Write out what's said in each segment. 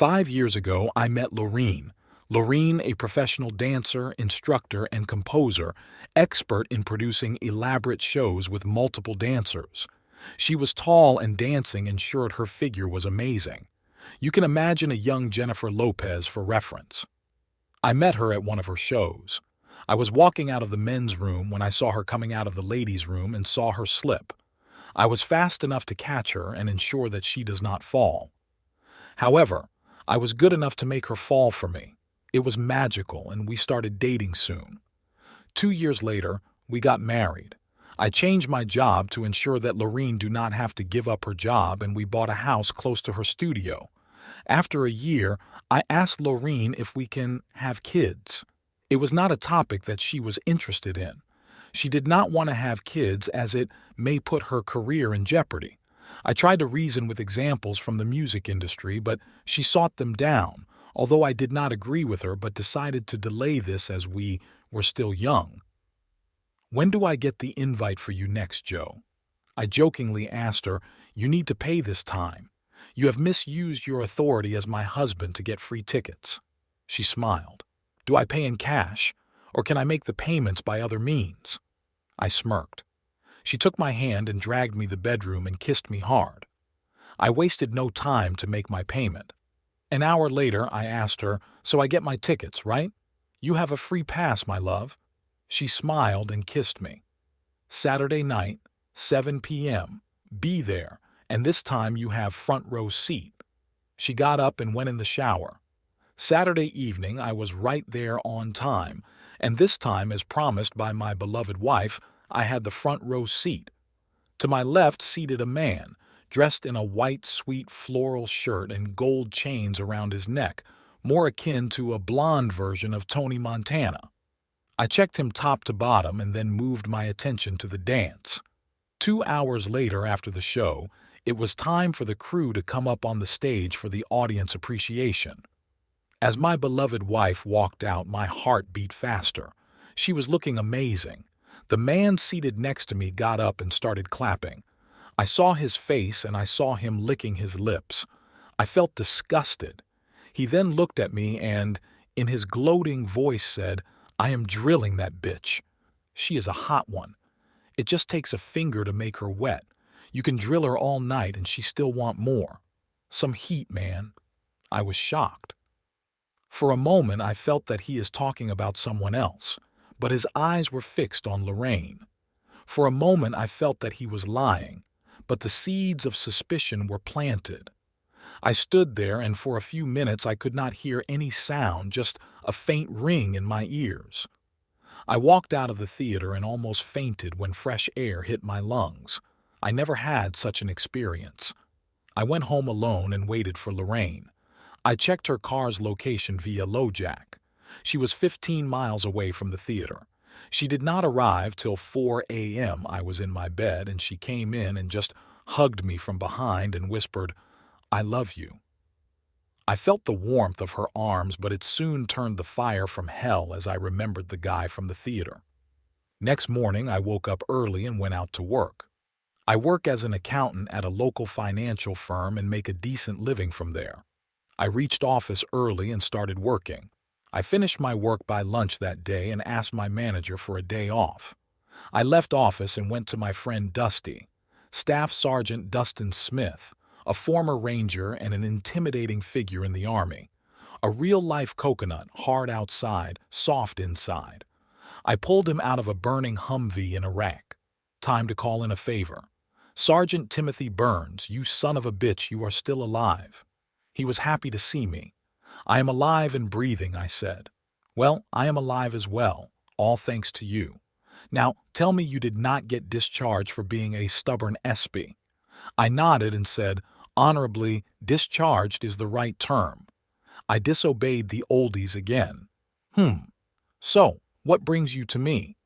5 years ago, I met Lorene. Lorene, a professional dancer, instructor, and composer, expert in producing elaborate shows with multiple dancers. She was tall and dancing ensured her figure was amazing. You can imagine a young Jennifer Lopez for reference. I met her at one of her shows. I was walking out of the men's room when I saw her coming out of the ladies' room and saw her slip. I was fast enough to catch her and ensure that she does not fall. However, I was good enough to make her fall for me. It was magical, and we started dating soon. 2 years later, we got married. I changed my job to ensure that Lorene do not have to give up her job, and we bought a house close to her studio. After a year, I asked Lorene if we can have kids. It was not a topic that she was interested in. She did not want to have kids as it may put her career in jeopardy. I tried to reason with examples from the music industry, but she sought them down, although I did not agree with her but decided to delay this as we were still young. "When do I get the invite for you next, Joe?" I jokingly asked her. "You need to pay this time. You have misused your authority as my husband to get free tickets." She smiled. "Do I pay in cash, or can I make the payments by other means?" I smirked. She took my hand and dragged me to the bedroom and kissed me hard. I wasted no time to make my payment. An hour later, I asked her, "So I get my tickets, right? You have a free pass, my love." She smiled and kissed me. "Saturday night, 7 p.m. Be there, and this time you have front row seat." She got up and went in the shower. Saturday evening, I was right there on time, and this time, as promised by my beloved wife, I had the front row seat. To my left seated a man, dressed in a white, sweet floral shirt and gold chains around his neck, more akin to a blonde version of Tony Montana. I checked him top to bottom and then moved my attention to the dance. 2 hours later after the show, it was time for the crew to come up on the stage for the audience appreciation. As my beloved wife walked out, my heart beat faster. She was looking amazing. The man seated next to me got up and started clapping. I saw his face and I saw him licking his lips. I felt disgusted. He then looked at me and, in his gloating voice, said, "I am drilling that bitch. She is a hot one. It just takes a finger to make her wet. You can drill her all night and she still want more. Some heat, man." I was shocked. For a moment I felt that he is talking about someone else, but his eyes were fixed on Lorene. For a moment I felt that he was lying, but the seeds of suspicion were planted. I stood there, and for a few minutes I could not hear any sound, just a faint ring in my ears. I walked out of the theater and almost fainted when fresh air hit my lungs. I never had such an experience. I went home alone and waited for Lorene. I checked her car's location via LoJack. She was 15 miles away from the theater. She did not arrive till 4 a.m. I was in my bed, and she came in and just hugged me from behind and whispered, "I love you." I felt the warmth of her arms, but it soon turned the fire from hell as I remembered the guy from the theater. Next morning, I woke up early and went out to work. I work as an accountant at a local financial firm and make a decent living from there. I reached office early and started working. I finished my work by lunch that day and asked my manager for a day off. I left office and went to my friend Dusty, Staff Sergeant Dustin Smith, a former Ranger and an intimidating figure in the Army. A real-life coconut, hard outside, soft inside. I pulled him out of a burning Humvee in Iraq. Time to call in a favor. "Sergeant Timothy Burns, you son of a bitch, you are still alive." He was happy to see me. "I am alive and breathing," I said. "Well, I am alive as well, all thanks to you. Now, tell me you did not get discharged for being a stubborn espy." I nodded and said, "Honorably, discharged is the right term. I disobeyed the oldies again." So, what brings you to me?"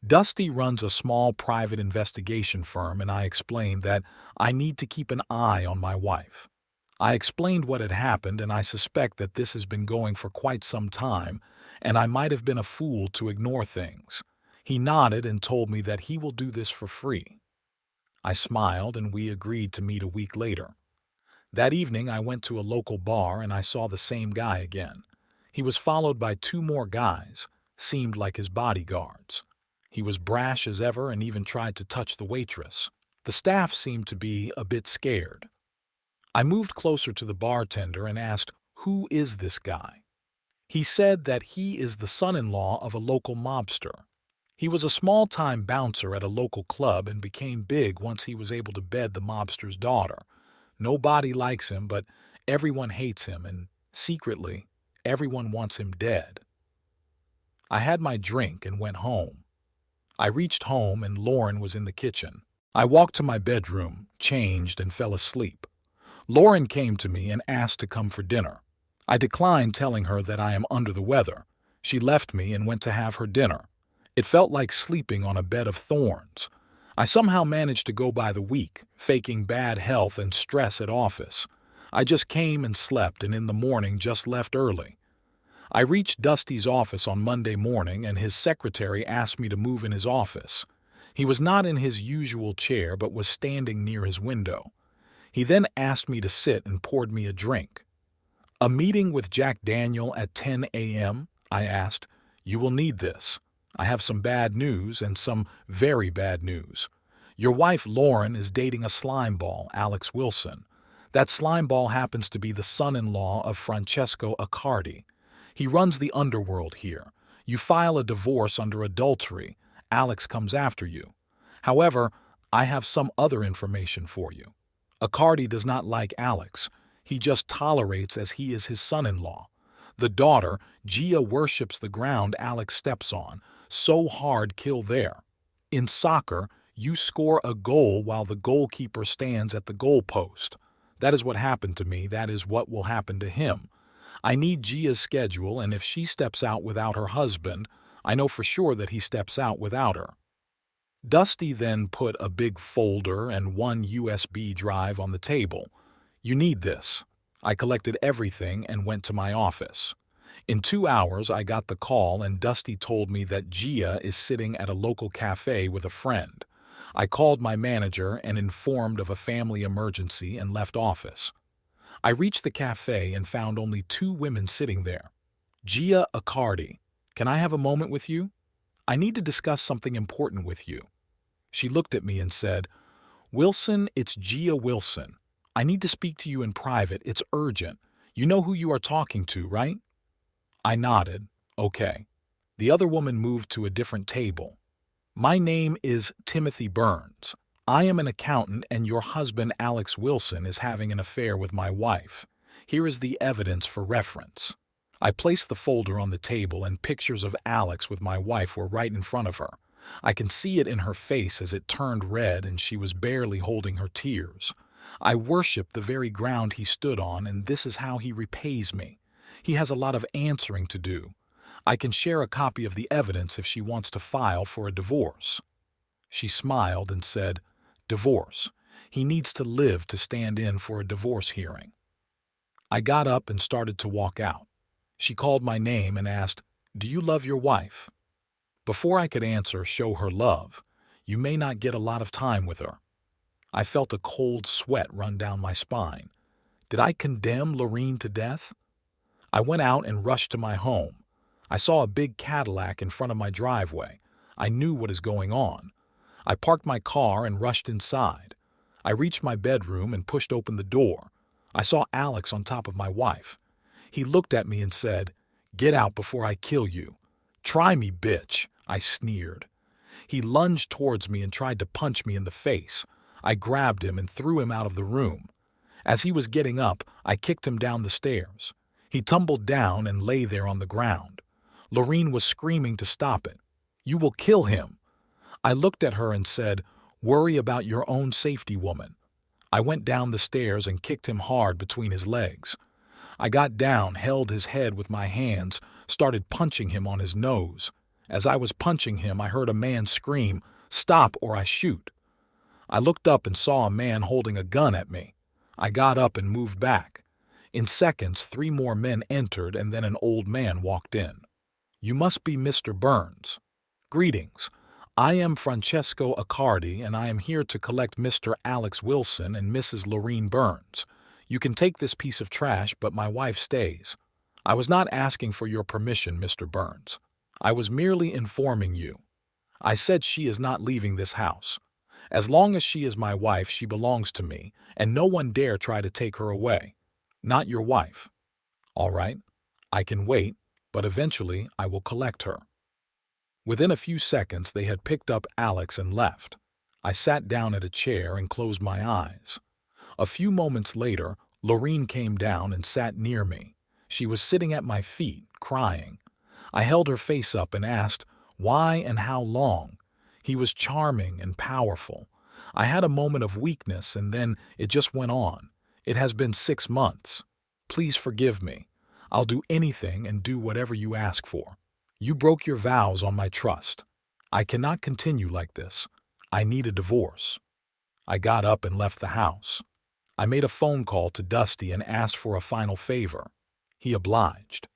Dusty runs a small private investigation firm, and I explained that I need to keep an eye on my wife. I explained what had happened, and I suspect that this has been going for quite some time, and I might have been a fool to ignore things. He nodded and told me that he will do this for free. I smiled, and we agreed to meet a week later. That evening, I went to a local bar and I saw the same guy again. He was followed by two more guys, seemed like his bodyguards. He was brash as ever and even tried to touch the waitress. The staff seemed to be a bit scared. I moved closer to the bartender and asked, "Who is this guy?" He said that he is the son-in-law of a local mobster. He was a small-time bouncer at a local club and became big once he was able to bed the mobster's daughter. Nobody likes him, but everyone hates him, and secretly, everyone wants him dead. I had my drink and went home. I reached home and Lauren was in the kitchen. I walked to my bedroom, changed, and fell asleep. Lauren came to me and asked to come for dinner. I declined, telling her that I am under the weather. She left me and went to have her dinner. It felt like sleeping on a bed of thorns. I somehow managed to go by the week, faking bad health and stress at office. I just came and slept and in the morning just left early. I reached Dusty's office on Monday morning and his secretary asked me to move in his office. He was not in his usual chair but was standing near his window. He then asked me to sit and poured me a drink. "A meeting with Jack Daniel at 10 a.m.? I asked. "You will need this. I have some bad news and some very bad news. Your wife Lauren is dating a slimeball, Alex Wilson. That slimeball happens to be the son-in-law of Francesco Accardi. He runs the underworld here. You file a divorce under adultery. Alex comes after you. However, I have some other information for you. Accardi does not like Alex. He just tolerates as he is his son-in-law. The daughter, Gia, worships the ground Alex steps on. So hard kill there. In soccer, you score a goal while the goalkeeper stands at the goalpost. That is what happened to me. That is what will happen to him. I need Gia's schedule, and if she steps out without her husband, I know for sure that he steps out without her." Dusty then put a big folder and one USB drive on the table. "You need this." I collected everything and went to my office. In 2 hours, I got the call and Dusty told me that Gia is sitting at a local cafe with a friend. I called my manager and informed of a family emergency and left office. I reached the cafe and found only 2 women sitting there. "Gia Accardi, can I have a moment with you? I need to discuss something important with you." She looked at me and said, "Wilson, it's Gia Wilson. I need to speak to you in private. It's urgent. You know who you are talking to, right?" I nodded. "Okay." The other woman moved to a different table. "My name is Timothy Burns. I am an accountant and your husband Alex Wilson is having an affair with my wife. Here is the evidence for reference." I placed the folder on the table and pictures of Alex with my wife were right in front of her. I can see it in her face as it turned red and she was barely holding her tears. I worship the very ground he stood on, and this is how he repays me. He has a lot of answering to do. I can share a copy of the evidence if she wants to file for a divorce. She smiled and said, "Divorce. He needs to live to stand in for a divorce hearing." I got up and started to walk out. She called my name and asked, "Do you love your wife?" Before I could answer, "Show her love. You may not get a lot of time with her." I felt a cold sweat run down my spine. Did I condemn Lorene to death? I went out and rushed to my home. I saw a big Cadillac in front of my driveway. I knew what is going on. I parked my car and rushed inside. I reached my bedroom and pushed open the door. I saw Alex on top of my wife. He looked at me and said, "Get out before I kill you." "Try me, bitch," I sneered. He lunged towards me and tried to punch me in the face. I grabbed him and threw him out of the room. As he was getting up, I kicked him down the stairs. He tumbled down and lay there on the ground. Lorene was screaming to stop it. "You will kill him." I looked at her and said, "Worry about your own safety, woman." I went down the stairs and kicked him hard between his legs. I got down, held his head with my hands, started punching him on his nose. As I was punching him, I heard a man scream, "Stop or I shoot." I looked up and saw a man holding a gun at me. I got up and moved back. In seconds, 3 more men entered and then an old man walked in. "You must be Mr. Burns." "Greetings. I am Francesco Accardi and I am here to collect Mr. Alex Wilson and Mrs. Lorene Burns. You can take this piece of trash, but my wife stays. I was not asking for your permission, Mr. Burns. I was merely informing you. I said she is not leaving this house. As long as she is my wife, she belongs to me, and no one dare try to take her away. Not your wife. All right, I can wait, but eventually I will collect her. Within a few seconds, they had picked up Alex and left. I sat down at a chair and closed my eyes. A few moments later, Lorene came down and sat near me. She was sitting at my feet, crying. I held her face up and asked, why and how long? He was charming and powerful. I had a moment of weakness, and then it just went on. It has been 6 months. Please forgive me. I'll do anything and do whatever you ask for. You broke your vows on my trust. I cannot continue like this. I need a divorce. I got up and left the house. I made a phone call to Dusty and asked for a final favor. He obliged.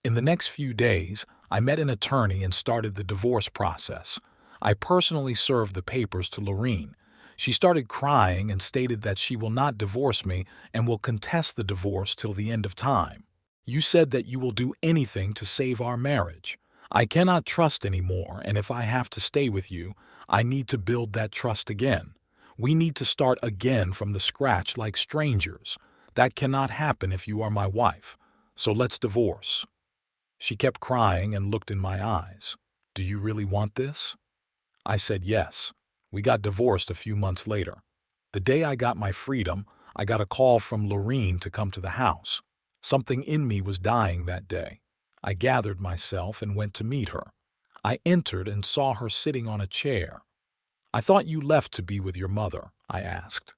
In the next few days, I met an attorney and started the divorce process. I personally served the papers to Lorene. She started crying and stated that she will not divorce me and will contest the divorce till the end of time. You said that you will do anything to save our marriage. I cannot trust anymore, and if I have to stay with you, I need to build that trust again. We need to start again from the scratch like strangers. That cannot happen if you are my wife. So let's divorce. She kept crying and looked in my eyes. Do you really want this? I said yes. We got divorced a few months later. The day I got my freedom, I got a call from Lorene to come to the house. Something in me was dying that day. I gathered myself and went to meet her. I entered and saw her sitting on a chair. I thought you left to be with your mother, I asked.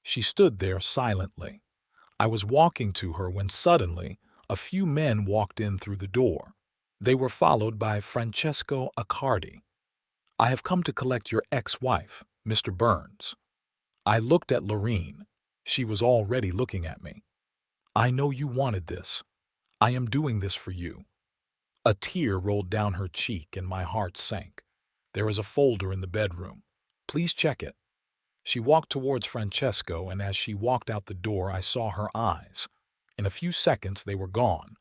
She stood there silently. I was walking to her when suddenly a few men walked in through the door. They were followed by Francesco Accardi. I have come to collect your ex-wife, Mr. Burns. I looked at Lorene. She was already looking at me. I know you wanted this. I am doing this for you. A tear rolled down her cheek and my heart sank. There is a folder in the bedroom. Please check it. She walked towards Francesco, and as she walked out the door, I saw her eyes. In a few seconds, they were gone.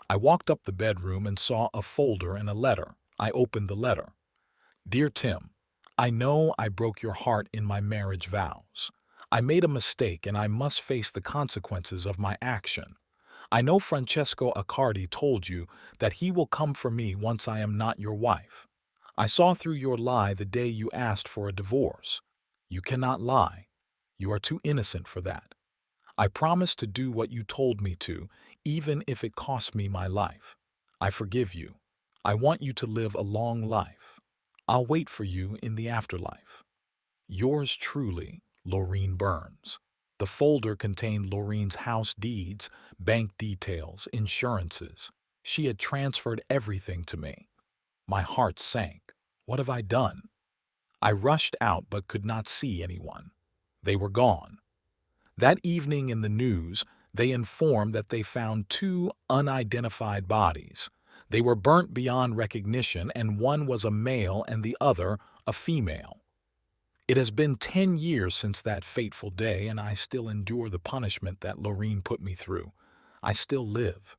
I walked up the bedroom and saw a folder and a letter. I opened the letter. Dear Tim, I know I broke your heart in my marriage vows. I made a mistake and I must face the consequences of my action. I know Francesco Accardi told you that he will come for me once I am not your wife. I saw through your lie the day you asked for a divorce. You cannot lie. You are too innocent for that. I promise to do what you told me to, even if it costs me my life. I forgive you. I want you to live a long life. I'll wait for you in the afterlife. Yours truly, Lorene Burns. The folder contained Lorene's house deeds, bank details, insurances. She had transferred everything to me. My heart sank. What have I done? I rushed out but could not see anyone. They were gone. That evening in the news, they informed that they found 2 unidentified bodies. They were burnt beyond recognition, and one was a male and the other a female. It has been 10 years since that fateful day, and I still endure the punishment that Lorene put me through. I still live.